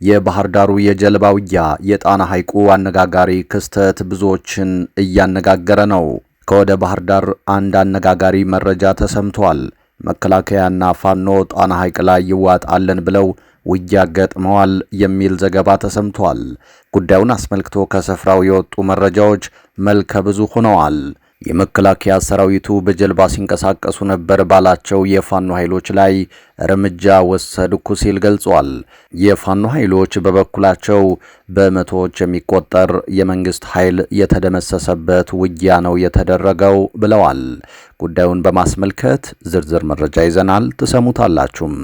የባህር ዳሩ የጀልባ ውጊያ የጣና ሐይቁ አነጋጋሪ ክስተት ብዙዎችን እያነጋገረ ነው። ከወደ ባህር ዳር አንድ አነጋጋሪ መረጃ ተሰምቷል። መከላከያና ፋኖ ጣና ሐይቅ ላይ ይዋጣለን ብለው ውጊያ ገጥመዋል የሚል ዘገባ ተሰምቷል። ጉዳዩን አስመልክቶ ከስፍራው የወጡ መረጃዎች መልከ ብዙ ሆነዋል። የመከላከያ ሰራዊቱ በጀልባ ሲንቀሳቀሱ ነበር ባላቸው የፋኖ ኃይሎች ላይ እርምጃ ወሰድኩ ሲል ገልጿል። የፋኖ ኃይሎች በበኩላቸው በመቶዎች የሚቆጠር የመንግስት ኃይል የተደመሰሰበት ውጊያ ነው የተደረገው ብለዋል። ጉዳዩን በማስመልከት ዝርዝር መረጃ ይዘናል፣ ትሰሙታላችሁም።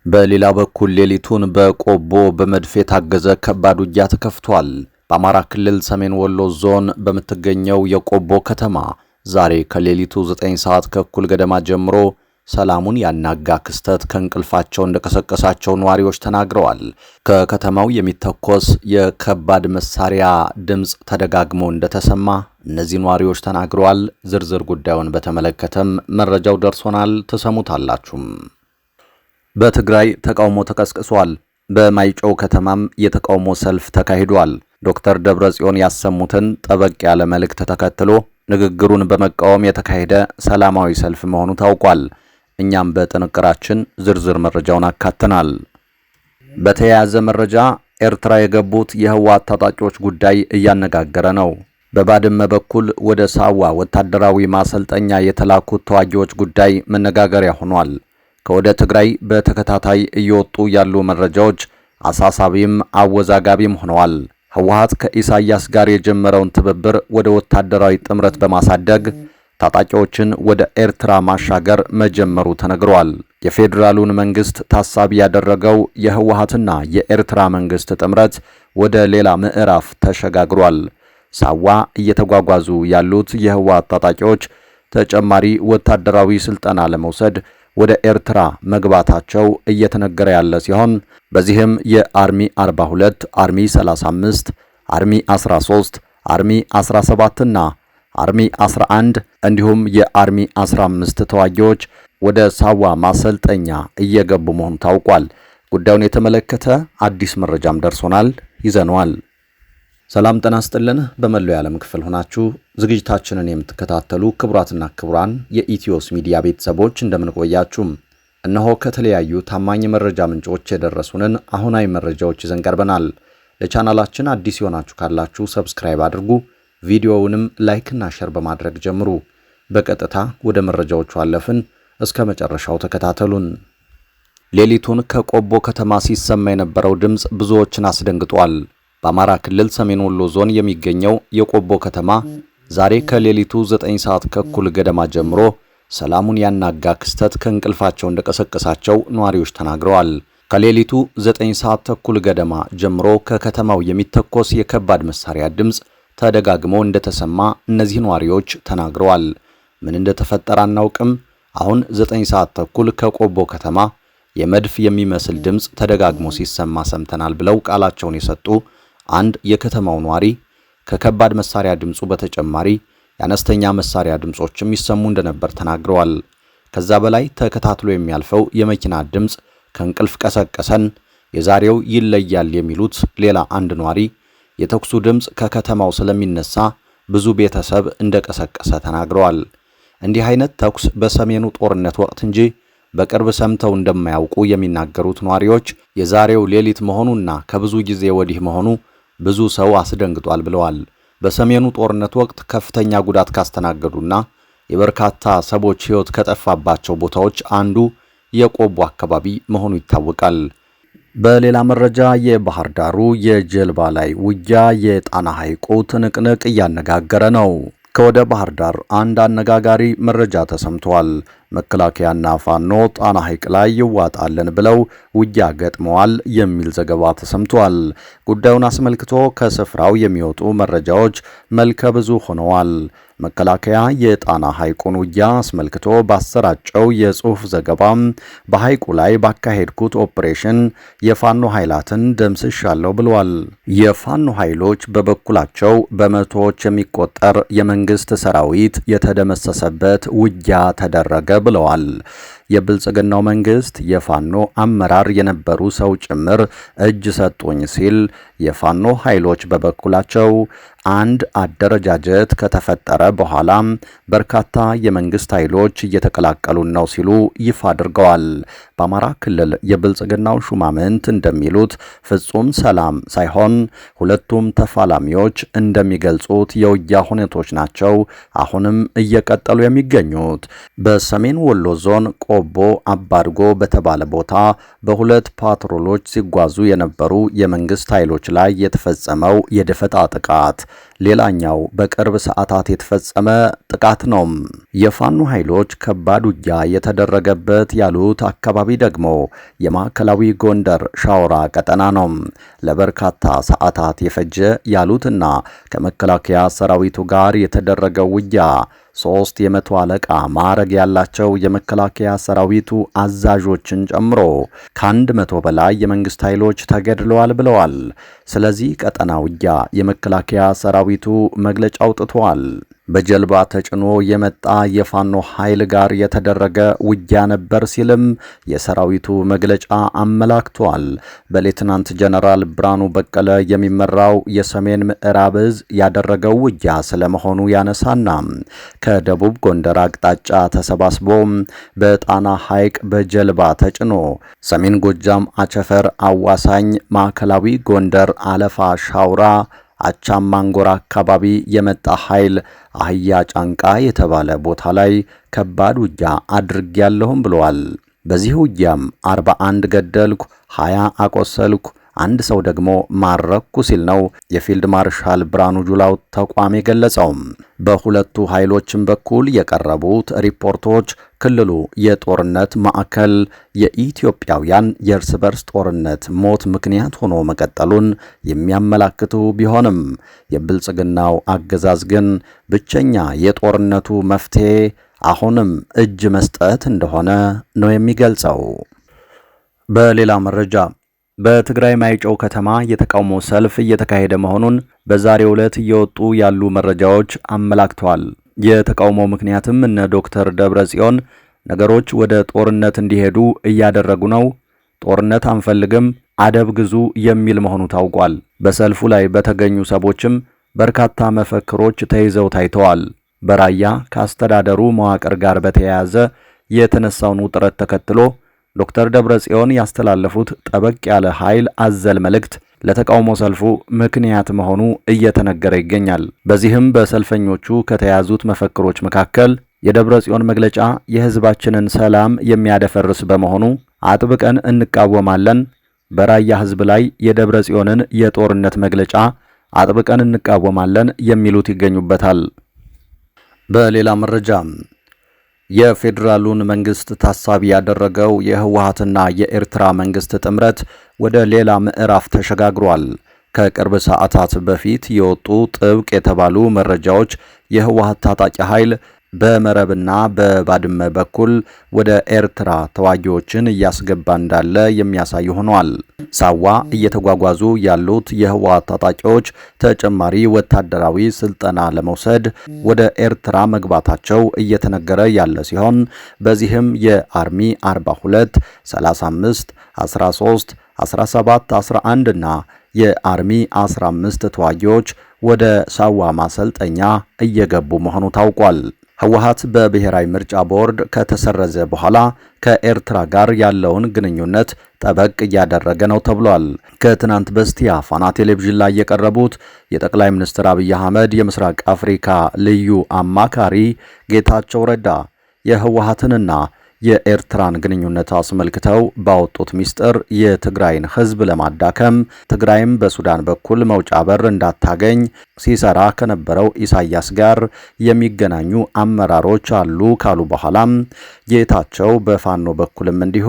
በሌላ በኩል ሌሊቱን በቆቦ በመድፍ የታገዘ ከባድ ውጊያ ተከፍቷል። በአማራ ክልል ሰሜን ወሎ ዞን በምትገኘው የቆቦ ከተማ ዛሬ ከሌሊቱ 9 ሰዓት ከእኩል ገደማ ጀምሮ ሰላሙን ያናጋ ክስተት ከእንቅልፋቸው እንደቀሰቀሳቸው ነዋሪዎች ተናግረዋል። ከከተማው የሚተኮስ የከባድ መሳሪያ ድምፅ ተደጋግሞ እንደተሰማ እነዚህ ነዋሪዎች ተናግረዋል። ዝርዝር ጉዳዩን በተመለከተም መረጃው ደርሶናል፣ ትሰሙታላችሁም። በትግራይ ተቃውሞ ተቀስቅሷል። በማይጨው ከተማም የተቃውሞ ሰልፍ ተካሂዷል። ዶክተር ደብረጽዮን ያሰሙትን ጠበቅ ያለ መልእክት ተከትሎ ንግግሩን በመቃወም የተካሄደ ሰላማዊ ሰልፍ መሆኑ ታውቋል። እኛም በጥንቅራችን ዝርዝር መረጃውን አካተናል። በተያያዘ መረጃ ኤርትራ የገቡት የህወሓት ታጣቂዎች ጉዳይ እያነጋገረ ነው። በባድመ በኩል ወደ ሳዋ ወታደራዊ ማሰልጠኛ የተላኩት ተዋጊዎች ጉዳይ መነጋገሪያ ሆኗል። ከወደ ትግራይ በተከታታይ እየወጡ ያሉ መረጃዎች አሳሳቢም አወዛጋቢም ሆነዋል። ህወሓት ከኢሳያስ ጋር የጀመረውን ትብብር ወደ ወታደራዊ ጥምረት በማሳደግ ታጣቂዎችን ወደ ኤርትራ ማሻገር መጀመሩ ተነግሯል። የፌዴራሉን መንግስት ታሳቢ ያደረገው የህወሓትና የኤርትራ መንግስት ጥምረት ወደ ሌላ ምዕራፍ ተሸጋግሯል። ሳዋ እየተጓጓዙ ያሉት የህወሓት ታጣቂዎች ተጨማሪ ወታደራዊ ስልጠና ለመውሰድ ወደ ኤርትራ መግባታቸው እየተነገረ ያለ ሲሆን በዚህም የአርሚ 42፣ አርሚ 35፣ አርሚ 13፣ አርሚ 17 እና አርሚ 11 እንዲሁም የአርሚ 15 ተዋጊዎች ወደ ሳዋ ማሰልጠኛ እየገቡ መሆኑ ታውቋል። ጉዳዩን የተመለከተ አዲስ መረጃም ደርሶናል፣ ይዘነዋል። ሰላም ጤና ይስጥልን። በመላው የዓለም ክፍል ሆናችሁ ዝግጅታችንን የምትከታተሉ ክቡራትና ክቡራን የኢትዮስ ሚዲያ ቤተሰቦች እንደምንቆያችሁም እነሆ ከተለያዩ ታማኝ መረጃ ምንጮች የደረሱንን አሁናዊ መረጃዎች ይዘን ቀርበናል። ለቻናላችን አዲስ የሆናችሁ ካላችሁ ሰብስክራይብ አድርጉ፣ ቪዲዮውንም ላይክና ሼር በማድረግ ጀምሩ። በቀጥታ ወደ መረጃዎቹ አለፍን። እስከ መጨረሻው ተከታተሉን። ሌሊቱን ከቆቦ ከተማ ሲሰማ የነበረው ድምፅ ብዙዎችን አስደንግጧል። በአማራ ክልል ሰሜን ወሎ ዞን የሚገኘው የቆቦ ከተማ ዛሬ ከሌሊቱ 9 ሰዓት ከእኩል ገደማ ጀምሮ ሰላሙን ያናጋ ክስተት ከእንቅልፋቸው እንደቀሰቀሳቸው ነዋሪዎች ተናግረዋል። ከሌሊቱ 9 ሰዓት ተኩል ገደማ ጀምሮ ከከተማው የሚተኮስ የከባድ መሳሪያ ድምፅ ተደጋግሞ እንደተሰማ እነዚህ ነዋሪዎች ተናግረዋል። ምን እንደተፈጠረ አናውቅም። አሁን 9 ሰዓት ተኩል ከቆቦ ከተማ የመድፍ የሚመስል ድምፅ ተደጋግሞ ሲሰማ ሰምተናል ብለው ቃላቸውን የሰጡ አንድ የከተማው ነዋሪ ከከባድ መሳሪያ ድምፁ በተጨማሪ የአነስተኛ መሳሪያ ድምጾችም ይሰሙ እንደነበር ተናግረዋል። ከዛ በላይ ተከታትሎ የሚያልፈው የመኪና ድምፅ ከእንቅልፍ ቀሰቀሰን፣ የዛሬው ይለያል የሚሉት ሌላ አንድ ነዋሪ የተኩሱ ድምፅ ከከተማው ስለሚነሳ ብዙ ቤተሰብ እንደቀሰቀሰ ተናግረዋል። እንዲህ አይነት ተኩስ በሰሜኑ ጦርነት ወቅት እንጂ በቅርብ ሰምተው እንደማያውቁ የሚናገሩት ነዋሪዎች የዛሬው ሌሊት መሆኑና ከብዙ ጊዜ ወዲህ መሆኑ ብዙ ሰው አስደንግጧል ብለዋል። በሰሜኑ ጦርነት ወቅት ከፍተኛ ጉዳት ካስተናገዱና የበርካታ ሰዎች ሕይወት ከጠፋባቸው ቦታዎች አንዱ የቆቦ አካባቢ መሆኑ ይታወቃል። በሌላ መረጃ የባህር ዳሩ የጀልባ ላይ ውጊያ የጣና ሐይቁ ትንቅንቅ እያነጋገረ ነው። ከወደ ባህር ዳር አንድ አነጋጋሪ መረጃ ተሰምቷል። መከላከያና ፋኖ ጣና ሐይቅ ላይ ይዋጣለን ብለው ውጊያ ገጥመዋል የሚል ዘገባ ተሰምቷል። ጉዳዩን አስመልክቶ ከስፍራው የሚወጡ መረጃዎች መልከ ብዙ ሆነዋል። መከላከያ የጣና ሐይቁን ውጊያ አስመልክቶ ባሰራጨው የጽሑፍ ዘገባም በሐይቁ ላይ ባካሄድኩት ኦፕሬሽን የፋኖ ኃይላትን ደምስሻለሁ ብለዋል። የፋኖ ኃይሎች በበኩላቸው በመቶዎች የሚቆጠር የመንግስት ሰራዊት የተደመሰሰበት ውጊያ ተደረገ ብለዋል። የብልጽግናው መንግስት የፋኖ አመራር የነበሩ ሰው ጭምር እጅ ሰጡኝ ሲል፣ የፋኖ ኃይሎች በበኩላቸው አንድ አደረጃጀት ከተፈጠረ በኋላ በርካታ የመንግስት ኃይሎች እየተቀላቀሉን ነው ሲሉ ይፋ አድርገዋል። በአማራ ክልል የብልጽግናው ሹማምንት እንደሚሉት ፍጹም ሰላም ሳይሆን ሁለቱም ተፋላሚዎች እንደሚገልጹት የውጊያ ሁኔታዎች ናቸው አሁንም እየቀጠሉ የሚገኙት። በሰሜን ወሎ ዞን ቆቦ አባድጎ በተባለ ቦታ በሁለት ፓትሮሎች ሲጓዙ የነበሩ የመንግስት ኃይሎች ላይ የተፈጸመው የደፈጣ ጥቃት ሌላኛው በቅርብ ሰዓታት የተፈጸመ ጥቃት ነው። የፋኖ ኃይሎች ከባድ ውጊያ የተደረገበት ያሉት አካባቢ ደግሞ የማዕከላዊ ጎንደር ሻውራ ቀጠና ነው። ለበርካታ ሰዓታት የፈጀ ያሉትና ከመከላከያ ሰራዊቱ ጋር የተደረገው ውጊያ 3 የመቶ አለቃ ማዕረግ ያላቸው የመከላከያ ሰራዊቱ አዛዦችን ጨምሮ ከ100 በላይ የመንግስት ኃይሎች ተገድለዋል ብለዋል። ስለዚህ ቀጠና ውጊያ የመከላከያ ሰራዊቱ መግለጫ አውጥቷል። በጀልባ ተጭኖ የመጣ የፋኖ ኃይል ጋር የተደረገ ውጊያ ነበር ሲልም የሰራዊቱ መግለጫ አመላክቷል። በሌትናንት ጀነራል ብርሃኑ በቀለ የሚመራው የሰሜን ምዕራብ እዝ ያደረገው ውጊያ ስለመሆኑ ያነሳና ከደቡብ ጎንደር አቅጣጫ ተሰባስቦ በጣና ሐይቅ በጀልባ ተጭኖ ሰሜን ጎጃም አቸፈር አዋሳኝ ማዕከላዊ ጎንደር አለፋ ሻውራ አቻማንጎራ አካባቢ የመጣ ኃይል አህያ ጫንቃ የተባለ ቦታ ላይ ከባድ ውጊያ አድርጌያለሁም ብለዋል። በዚህ ውጊያም 41 ገደልኩ፣ 20 አቆሰልኩ፣ አንድ ሰው ደግሞ ማረኩ ሲል ነው የፊልድ ማርሻል ብርሃኑ ጁላው ተቋም የገለጸው። በሁለቱ ኃይሎችም በኩል የቀረቡት ሪፖርቶች ክልሉ የጦርነት ማዕከል የኢትዮጵያውያን የእርስ በርስ ጦርነት ሞት ምክንያት ሆኖ መቀጠሉን የሚያመላክቱ ቢሆንም የብልጽግናው አገዛዝ ግን ብቸኛ የጦርነቱ መፍትሄ አሁንም እጅ መስጠት እንደሆነ ነው የሚገልጸው። በሌላ መረጃ በትግራይ ማይጨው ከተማ የተቃውሞ ሰልፍ እየተካሄደ መሆኑን በዛሬው ዕለት እየወጡ ያሉ መረጃዎች አመላክተዋል። የተቃውሞው ምክንያትም እነ ዶክተር ደብረጽዮን ነገሮች ወደ ጦርነት እንዲሄዱ እያደረጉ ነው፣ ጦርነት አንፈልግም፣ አደብ ግዙ የሚል መሆኑ ታውቋል። በሰልፉ ላይ በተገኙ ሰዎችም በርካታ መፈክሮች ተይዘው ታይተዋል። በራያ ከአስተዳደሩ መዋቅር ጋር በተያያዘ የተነሳውን ውጥረት ተከትሎ ዶክተር ደብረጽዮን ያስተላለፉት ጠበቅ ያለ ኃይል አዘል መልእክት ለተቃውሞ ሰልፉ ምክንያት መሆኑ እየተነገረ ይገኛል። በዚህም በሰልፈኞቹ ከተያዙት መፈክሮች መካከል የደብረጽዮን መግለጫ የሕዝባችንን ሰላም የሚያደፈርስ በመሆኑ አጥብቀን እንቃወማለን፣ በራያ ሕዝብ ላይ የደብረጽዮንን የጦርነት መግለጫ አጥብቀን እንቃወማለን የሚሉት ይገኙበታል። በሌላ መረጃ የፌዴራሉን መንግስት ታሳቢ ያደረገው የህወሓትና የኤርትራ መንግስት ጥምረት ወደ ሌላ ምዕራፍ ተሸጋግሯል። ከቅርብ ሰዓታት በፊት የወጡ ጥብቅ የተባሉ መረጃዎች የህወሓት ታጣቂ ኃይል በመረብና በባድመ በኩል ወደ ኤርትራ ተዋጊዎችን እያስገባ እንዳለ የሚያሳይ ሆኗል። ሳዋ እየተጓጓዙ ያሉት የህወሓት ታጣቂዎች ተጨማሪ ወታደራዊ ስልጠና ለመውሰድ ወደ ኤርትራ መግባታቸው እየተነገረ ያለ ሲሆን በዚህም የአርሚ 42፣ 35፣ 13፣ 17፣ 11 እና የአርሚ 15 ተዋጊዎች ወደ ሳዋ ማሰልጠኛ እየገቡ መሆኑ ታውቋል። ህወሓት በብሔራዊ ምርጫ ቦርድ ከተሰረዘ በኋላ ከኤርትራ ጋር ያለውን ግንኙነት ጠበቅ እያደረገ ነው ተብሏል። ከትናንት በስቲያ ፋና ቴሌቪዥን ላይ የቀረቡት የጠቅላይ ሚኒስትር አብይ አህመድ የምስራቅ አፍሪካ ልዩ አማካሪ ጌታቸው ረዳ የህወሓትንና የኤርትራን ግንኙነት አስመልክተው ባወጡት ሚስጥር የትግራይን ህዝብ ለማዳከም ትግራይም በሱዳን በኩል መውጫ በር እንዳታገኝ ሲሰራ ከነበረው ኢሳያስ ጋር የሚገናኙ አመራሮች አሉ ካሉ በኋላም ጌታቸው በፋኖ በኩልም እንዲሁ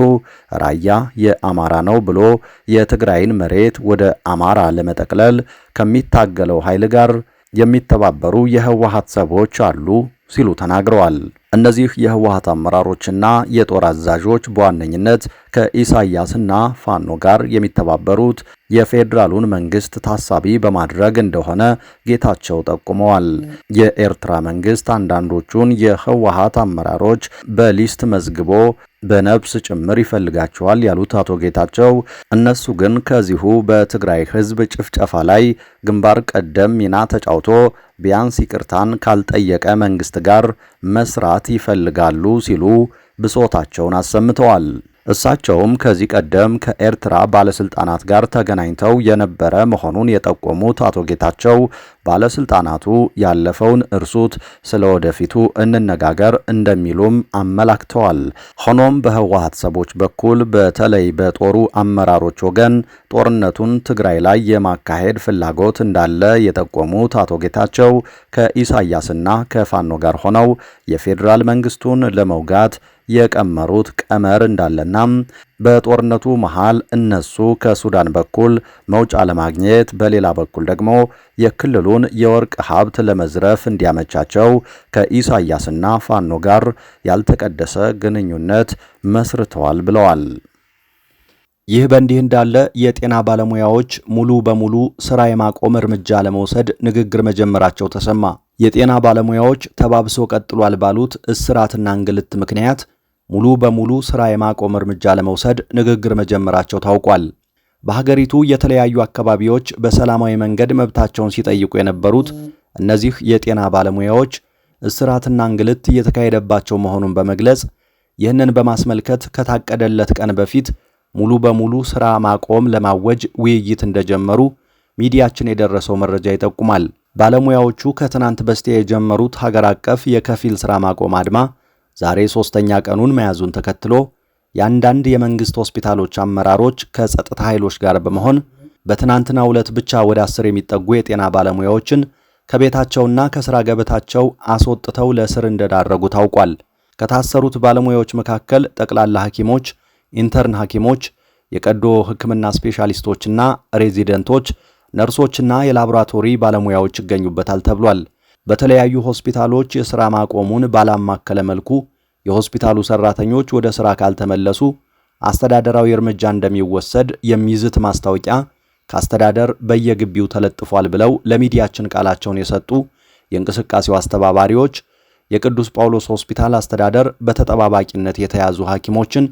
ራያ የአማራ ነው ብሎ የትግራይን መሬት ወደ አማራ ለመጠቅለል ከሚታገለው ኃይል ጋር የሚተባበሩ የህወሓት ሰዎች አሉ ሲሉ ተናግረዋል። እነዚህ የህወሓት አመራሮችና የጦር አዛዦች በዋነኝነት ከኢሳያስና ፋኖ ጋር የሚተባበሩት የፌዴራሉን መንግስት ታሳቢ በማድረግ እንደሆነ ጌታቸው ጠቁመዋል። የኤርትራ መንግስት አንዳንዶቹን የህወሓት አመራሮች በሊስት መዝግቦ በነብስ ጭምር ይፈልጋቸዋል ያሉት አቶ ጌታቸው እነሱ ግን ከዚሁ በትግራይ ህዝብ ጭፍጨፋ ላይ ግንባር ቀደም ሚና ተጫውቶ ቢያንስ ይቅርታን ካልጠየቀ መንግስት ጋር መስራት ይፈልጋሉ ሲሉ ብሶታቸውን አሰምተዋል። እሳቸውም ከዚህ ቀደም ከኤርትራ ባለስልጣናት ጋር ተገናኝተው የነበረ መሆኑን የጠቆሙት አቶ ጌታቸው ባለስልጣናቱ ያለፈውን እርሱት፣ ስለ ወደፊቱ እንነጋገር እንደሚሉም አመላክተዋል። ሆኖም በህወሓት ሰዎች በኩል በተለይ በጦሩ አመራሮች ወገን ጦርነቱን ትግራይ ላይ የማካሄድ ፍላጎት እንዳለ የጠቆሙት አቶ ጌታቸው ከኢሳያስና ከፋኖ ጋር ሆነው የፌዴራል መንግስቱን ለመውጋት የቀመሩት ቀመር እንዳለና በጦርነቱ መሃል እነሱ ከሱዳን በኩል መውጫ ለማግኘት በሌላ በኩል ደግሞ የክልሉን የወርቅ ሀብት ለመዝረፍ እንዲያመቻቸው ከኢሳያስና ፋኖ ጋር ያልተቀደሰ ግንኙነት መስርተዋል ብለዋል። ይህ በእንዲህ እንዳለ የጤና ባለሙያዎች ሙሉ በሙሉ ስራ የማቆም እርምጃ ለመውሰድ ንግግር መጀመራቸው ተሰማ። የጤና ባለሙያዎች ተባብሶ ቀጥሏል ባሉት እስራትና እንግልት ምክንያት ሙሉ በሙሉ ስራ የማቆም እርምጃ ለመውሰድ ንግግር መጀመራቸው ታውቋል። በሀገሪቱ የተለያዩ አካባቢዎች በሰላማዊ መንገድ መብታቸውን ሲጠይቁ የነበሩት እነዚህ የጤና ባለሙያዎች እስራትና እንግልት እየተካሄደባቸው መሆኑን በመግለጽ ይህንን በማስመልከት ከታቀደለት ቀን በፊት ሙሉ በሙሉ ስራ ማቆም ለማወጅ ውይይት እንደጀመሩ ሚዲያችን የደረሰው መረጃ ይጠቁማል። ባለሙያዎቹ ከትናንት በስቲያ የጀመሩት ሀገር አቀፍ የከፊል ስራ ማቆም አድማ ዛሬ 3ኛ ቀኑን መያዙን ተከትሎ የአንዳንድ የመንግስት ሆስፒታሎች አመራሮች ከጸጥታ ኃይሎች ጋር በመሆን በትናንትናው ዕለት ብቻ ወደ 10 የሚጠጉ የጤና ባለሙያዎችን ከቤታቸውና ከስራ ገበታቸው አስወጥተው ለእስር እንደዳረጉ ታውቋል። ከታሰሩት ባለሙያዎች መካከል ጠቅላላ ሐኪሞች፣ ኢንተርን ሐኪሞች፣ የቀዶ ሕክምና ስፔሻሊስቶችና ሬዚደንቶች፣ ነርሶችና የላቦራቶሪ ባለሙያዎች ይገኙበታል ተብሏል። በተለያዩ ሆስፒታሎች የሥራ ማቆሙን ባላማከለ መልኩ የሆስፒታሉ ሰራተኞች ወደ ሥራ ካልተመለሱ አስተዳደራዊ እርምጃ እንደሚወሰድ የሚይዝት ማስታወቂያ ከአስተዳደር በየግቢው ተለጥፏል ብለው ለሚዲያችን ቃላቸውን የሰጡ የእንቅስቃሴው አስተባባሪዎች የቅዱስ ጳውሎስ ሆስፒታል አስተዳደር በተጠባባቂነት የተያዙ ሐኪሞችን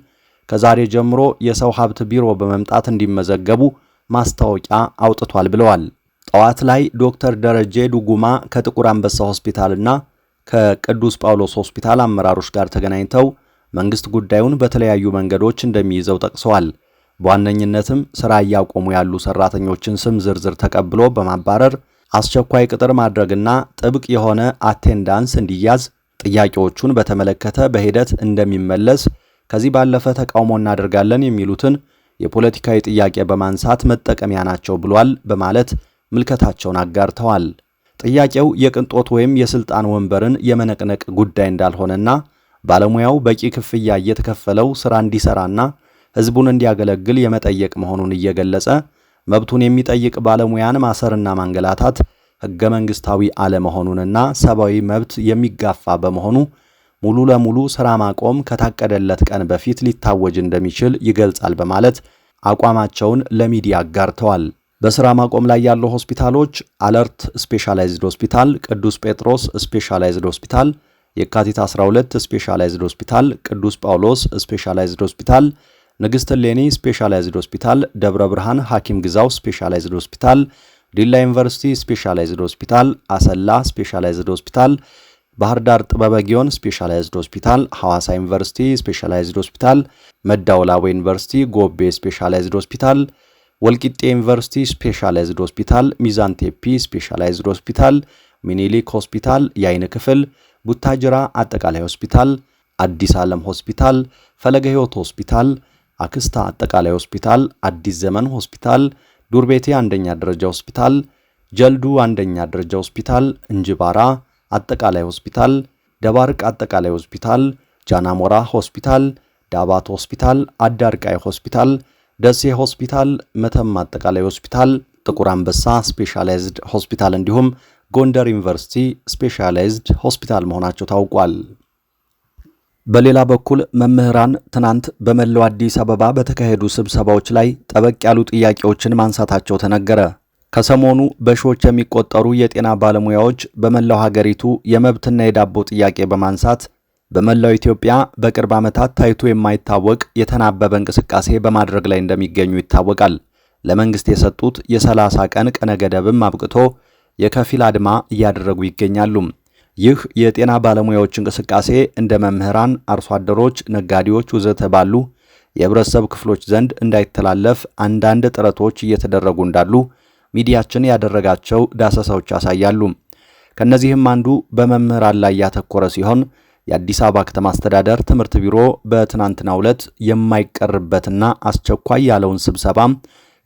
ከዛሬ ጀምሮ የሰው ሀብት ቢሮ በመምጣት እንዲመዘገቡ ማስታወቂያ አውጥቷል ብለዋል። ጠዋት ላይ ዶክተር ደረጀ ዱጉማ ከጥቁር አንበሳ ሆስፒታልና ከቅዱስ ጳውሎስ ሆስፒታል አመራሮች ጋር ተገናኝተው መንግስት ጉዳዩን በተለያዩ መንገዶች እንደሚይዘው ጠቅሰዋል። በዋነኝነትም ስራ እያቆሙ ያሉ ሰራተኞችን ስም ዝርዝር ተቀብሎ በማባረር አስቸኳይ ቅጥር ማድረግና ጥብቅ የሆነ አቴንዳንስ እንዲያዝ፣ ጥያቄዎቹን በተመለከተ በሂደት እንደሚመለስ፣ ከዚህ ባለፈ ተቃውሞ እናደርጋለን የሚሉትን የፖለቲካዊ ጥያቄ በማንሳት መጠቀሚያ ናቸው ብሏል በማለት ምልከታቸውን አጋርተዋል። ጥያቄው የቅንጦት ወይም የስልጣን ወንበርን የመነቅነቅ ጉዳይ እንዳልሆነና ባለሙያው በቂ ክፍያ እየተከፈለው ስራ እንዲሰራና ህዝቡን እንዲያገለግል የመጠየቅ መሆኑን እየገለጸ መብቱን የሚጠይቅ ባለሙያን ማሰርና ማንገላታት ህገ መንግስታዊ አለመሆኑንና ሰብአዊ መብት የሚጋፋ በመሆኑ ሙሉ ለሙሉ ስራ ማቆም ከታቀደለት ቀን በፊት ሊታወጅ እንደሚችል ይገልጻል በማለት አቋማቸውን ለሚዲያ አጋርተዋል። በስራ ማቆም ላይ ያሉ ሆስፒታሎች አለርት ስፔሻላይዝድ ሆስፒታል፣ ቅዱስ ጴጥሮስ ስፔሻላይዝድ ሆስፒታል፣ የካቲት 12 ስፔሻላይዝድ ሆስፒታል፣ ቅዱስ ጳውሎስ ስፔሻላይዝድ ሆስፒታል፣ ንግሥት እሌኒ ስፔሻላይዝድ ሆስፒታል፣ ደብረ ብርሃን ሐኪም ግዛው ስፔሻላይዝድ ሆስፒታል፣ ዲላ ዩኒቨርሲቲ ስፔሻላይዝድ ሆስፒታል፣ አሰላ ስፔሻላይዝድ ሆስፒታል፣ ባህር ዳር ጥበበ ጊዮን ስፔሻላይዝድ ሆስፒታል፣ ሐዋሳ ዩኒቨርሲቲ ስፔሻላይዝድ ሆስፒታል፣ መዳወላቡ ዩኒቨርሲቲ ጎቤ ስፔሻላይዝድ ሆስፒታል፣ ወልቂጤ ዩኒቨርሲቲ ስፔሻላይዝድ ሆስፒታል፣ ሚዛን ቴፒ ስፔሻላይዝድ ሆስፒታል፣ ሚኒሊክ ሆስፒታል የአይን ክፍል፣ ቡታጅራ አጠቃላይ ሆስፒታል፣ አዲስ ዓለም ሆስፒታል፣ ፈለገ ሕይወት ሆስፒታል፣ አክስታ አጠቃላይ ሆስፒታል፣ አዲስ ዘመን ሆስፒታል፣ ዱርቤቴ አንደኛ ደረጃ ሆስፒታል፣ ጀልዱ አንደኛ ደረጃ ሆስፒታል፣ እንጅባራ አጠቃላይ ሆስፒታል፣ ደባርቅ አጠቃላይ ሆስፒታል፣ ጃናሞራ ሆስፒታል፣ ዳባት ሆስፒታል፣ አዳርቃይ ሆስፒታል፣ ደሴ ሆስፒታል፣ መተማ አጠቃላይ ሆስፒታል፣ ጥቁር አንበሳ ስፔሻላይዝድ ሆስፒታል እንዲሁም ጎንደር ዩኒቨርሲቲ ስፔሻላይዝድ ሆስፒታል መሆናቸው ታውቋል። በሌላ በኩል መምህራን ትናንት በመላው አዲስ አበባ በተካሄዱ ስብሰባዎች ላይ ጠበቅ ያሉ ጥያቄዎችን ማንሳታቸው ተነገረ። ከሰሞኑ በሺዎች የሚቆጠሩ የጤና ባለሙያዎች በመላው ሀገሪቱ የመብትና የዳቦ ጥያቄ በማንሳት በመላው ኢትዮጵያ በቅርብ ዓመታት ታይቶ የማይታወቅ የተናበበ እንቅስቃሴ በማድረግ ላይ እንደሚገኙ ይታወቃል። ለመንግስት የሰጡት የ30 ቀን ቀነ ገደብም አብቅቶ የከፊል አድማ እያደረጉ ይገኛሉ። ይህ የጤና ባለሙያዎች እንቅስቃሴ እንደ መምህራን፣ አርሶ አደሮች፣ ነጋዴዎች ወዘተ ባሉ የህብረተሰብ ክፍሎች ዘንድ እንዳይተላለፍ አንዳንድ ጥረቶች እየተደረጉ እንዳሉ ሚዲያችን ያደረጋቸው ዳሰሳዎች ያሳያሉ። ከነዚህም አንዱ በመምህራን ላይ ያተኮረ ሲሆን የአዲስ አበባ ከተማ አስተዳደር ትምህርት ቢሮ በትናንትናው ዕለት የማይቀርበትና አስቸኳይ ያለውን ስብሰባ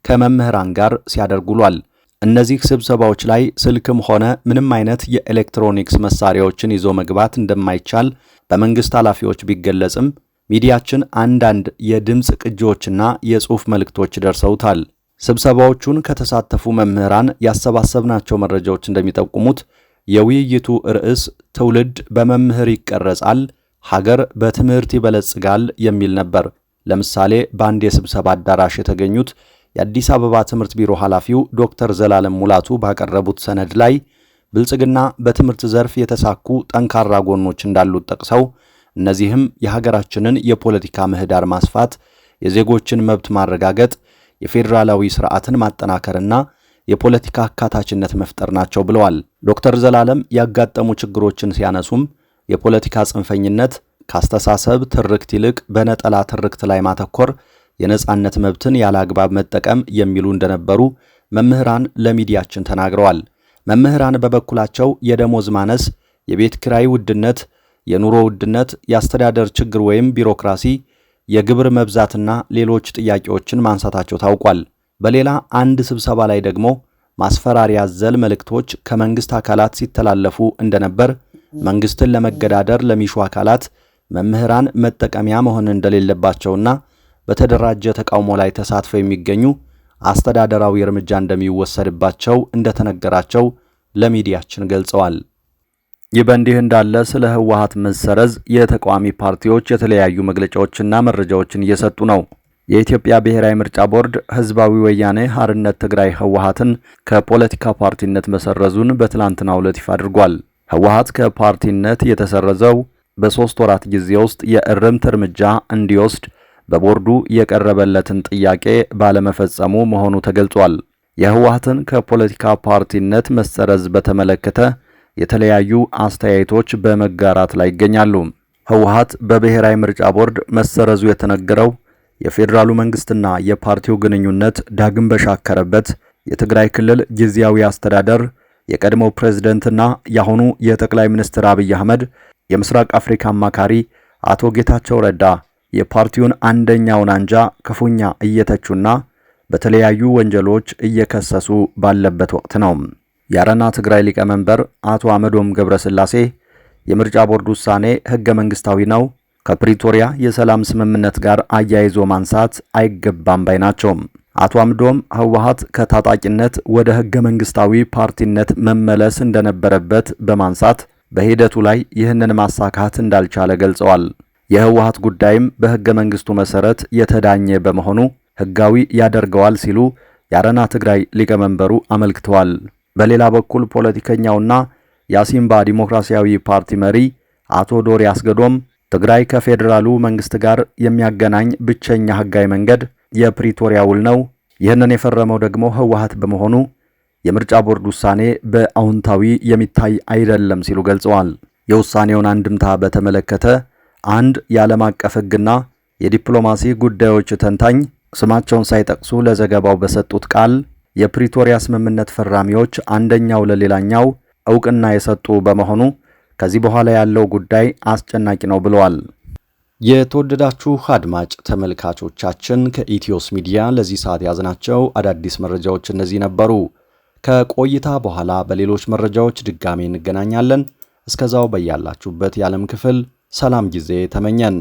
ከመምህራን ጋር ሲያደርግ ውሏል። እነዚህ ስብሰባዎች ላይ ስልክም ሆነ ምንም አይነት የኤሌክትሮኒክስ መሳሪያዎችን ይዞ መግባት እንደማይቻል በመንግስት ኃላፊዎች ቢገለጽም ሚዲያችን አንዳንድ የድምፅ ቅጂዎችና የጽሑፍ መልእክቶች ደርሰውታል። ስብሰባዎቹን ከተሳተፉ መምህራን ያሰባሰብናቸው መረጃዎች እንደሚጠቁሙት የውይይቱ ርዕስ ትውልድ በመምህር ይቀረጻል፣ ሀገር በትምህርት ይበለጽጋል የሚል ነበር። ለምሳሌ በአንድ የስብሰባ አዳራሽ የተገኙት የአዲስ አበባ ትምህርት ቢሮ ኃላፊው ዶክተር ዘላለም ሙላቱ ባቀረቡት ሰነድ ላይ ብልጽግና በትምህርት ዘርፍ የተሳኩ ጠንካራ ጎኖች እንዳሉት ጠቅሰው እነዚህም የሀገራችንን የፖለቲካ ምህዳር ማስፋት፣ የዜጎችን መብት ማረጋገጥ፣ የፌዴራላዊ ስርዓትን ማጠናከርና የፖለቲካ አካታችነት መፍጠር ናቸው ብለዋል። ዶክተር ዘላለም ያጋጠሙ ችግሮችን ሲያነሱም የፖለቲካ ጽንፈኝነት፣ ካስተሳሰብ ትርክት ይልቅ በነጠላ ትርክት ላይ ማተኮር፣ የነጻነት መብትን ያለ አግባብ መጠቀም የሚሉ እንደነበሩ መምህራን ለሚዲያችን ተናግረዋል። መምህራን በበኩላቸው የደሞዝ ማነስ፣ የቤት ኪራይ ውድነት፣ የኑሮ ውድነት፣ የአስተዳደር ችግር ወይም ቢሮክራሲ፣ የግብር መብዛትና ሌሎች ጥያቄዎችን ማንሳታቸው ታውቋል። በሌላ አንድ ስብሰባ ላይ ደግሞ ማስፈራሪያ ያዘል መልእክቶች ከመንግስት አካላት ሲተላለፉ እንደነበር፣ መንግስትን ለመገዳደር ለሚሹ አካላት መምህራን መጠቀሚያ መሆን እንደሌለባቸውና በተደራጀ ተቃውሞ ላይ ተሳትፈው የሚገኙ አስተዳደራዊ እርምጃ እንደሚወሰድባቸው እንደተነገራቸው ለሚዲያችን ገልጸዋል። ይህ በእንዲህ እንዳለ ስለ ህወሓት መሰረዝ የተቃዋሚ ፓርቲዎች የተለያዩ መግለጫዎችና መረጃዎችን እየሰጡ ነው። የኢትዮጵያ ብሔራዊ ምርጫ ቦርድ ህዝባዊ ወያኔ ሓርነት ትግራይ ህወሓትን ከፖለቲካ ፓርቲነት መሰረዙን በትላንትናው ዕለት ይፋ አድርጓል። ህወሓት ከፓርቲነት የተሰረዘው በ3 ወራት ጊዜ ውስጥ የእርምት እርምጃ እንዲወስድ በቦርዱ የቀረበለትን ጥያቄ ባለመፈጸሙ መሆኑ ተገልጿል። የህወሓትን ከፖለቲካ ፓርቲነት መሰረዝ በተመለከተ የተለያዩ አስተያየቶች በመጋራት ላይ ይገኛሉ። ህወሓት በብሔራዊ ምርጫ ቦርድ መሰረዙ የተነገረው የፌዴራሉ መንግስትና የፓርቲው ግንኙነት ዳግም በሻከረበት የትግራይ ክልል ጊዜያዊ አስተዳደር የቀድሞው ፕሬዝደንትና የአሁኑ የጠቅላይ ሚኒስትር አብይ አህመድ የምስራቅ አፍሪካ አማካሪ አቶ ጌታቸው ረዳ የፓርቲውን አንደኛውን አንጃ ክፉኛ እየተቹና በተለያዩ ወንጀሎች እየከሰሱ ባለበት ወቅት ነው። የአረና ትግራይ ሊቀመንበር አቶ አመዶም ገብረስላሴ የምርጫ ቦርድ ውሳኔ ህገ መንግስታዊ ነው፣ ከፕሪቶሪያ የሰላም ስምምነት ጋር አያይዞ ማንሳት አይገባም ባይ ናቸው። አቶ አምዶም ህወሓት ከታጣቂነት ወደ ህገ መንግስታዊ ፓርቲነት መመለስ እንደነበረበት በማንሳት በሂደቱ ላይ ይህንን ማሳካት እንዳልቻለ ገልጸዋል። የህወሓት ጉዳይም በህገ መንግስቱ መሰረት የተዳኘ በመሆኑ ህጋዊ ያደርገዋል ሲሉ የአረና ትግራይ ሊቀመንበሩ አመልክተዋል። በሌላ በኩል ፖለቲከኛውና የአሲምባ ዲሞክራሲያዊ ፓርቲ መሪ አቶ ዶሪ አስገዶም ትግራይ ከፌዴራሉ መንግስት ጋር የሚያገናኝ ብቸኛ ህጋዊ መንገድ የፕሪቶሪያ ውል ነው፣ ይህንን የፈረመው ደግሞ ህወሓት በመሆኑ የምርጫ ቦርድ ውሳኔ በአዎንታዊ የሚታይ አይደለም ሲሉ ገልጸዋል። የውሳኔውን አንድምታ በተመለከተ አንድ የዓለም አቀፍ ህግና የዲፕሎማሲ ጉዳዮች ተንታኝ ስማቸውን ሳይጠቅሱ ለዘገባው በሰጡት ቃል የፕሪቶሪያ ስምምነት ፈራሚዎች አንደኛው ለሌላኛው ዕውቅና የሰጡ በመሆኑ ከዚህ በኋላ ያለው ጉዳይ አስጨናቂ ነው ብለዋል። የተወደዳችሁ አድማጭ ተመልካቾቻችን ከኢትዮስ ሚዲያ ለዚህ ሰዓት ያዝናቸው አዳዲስ መረጃዎች እነዚህ ነበሩ። ከቆይታ በኋላ በሌሎች መረጃዎች ድጋሜ እንገናኛለን። እስከዛው በያላችሁበት የዓለም ክፍል ሰላም ጊዜ ተመኘን።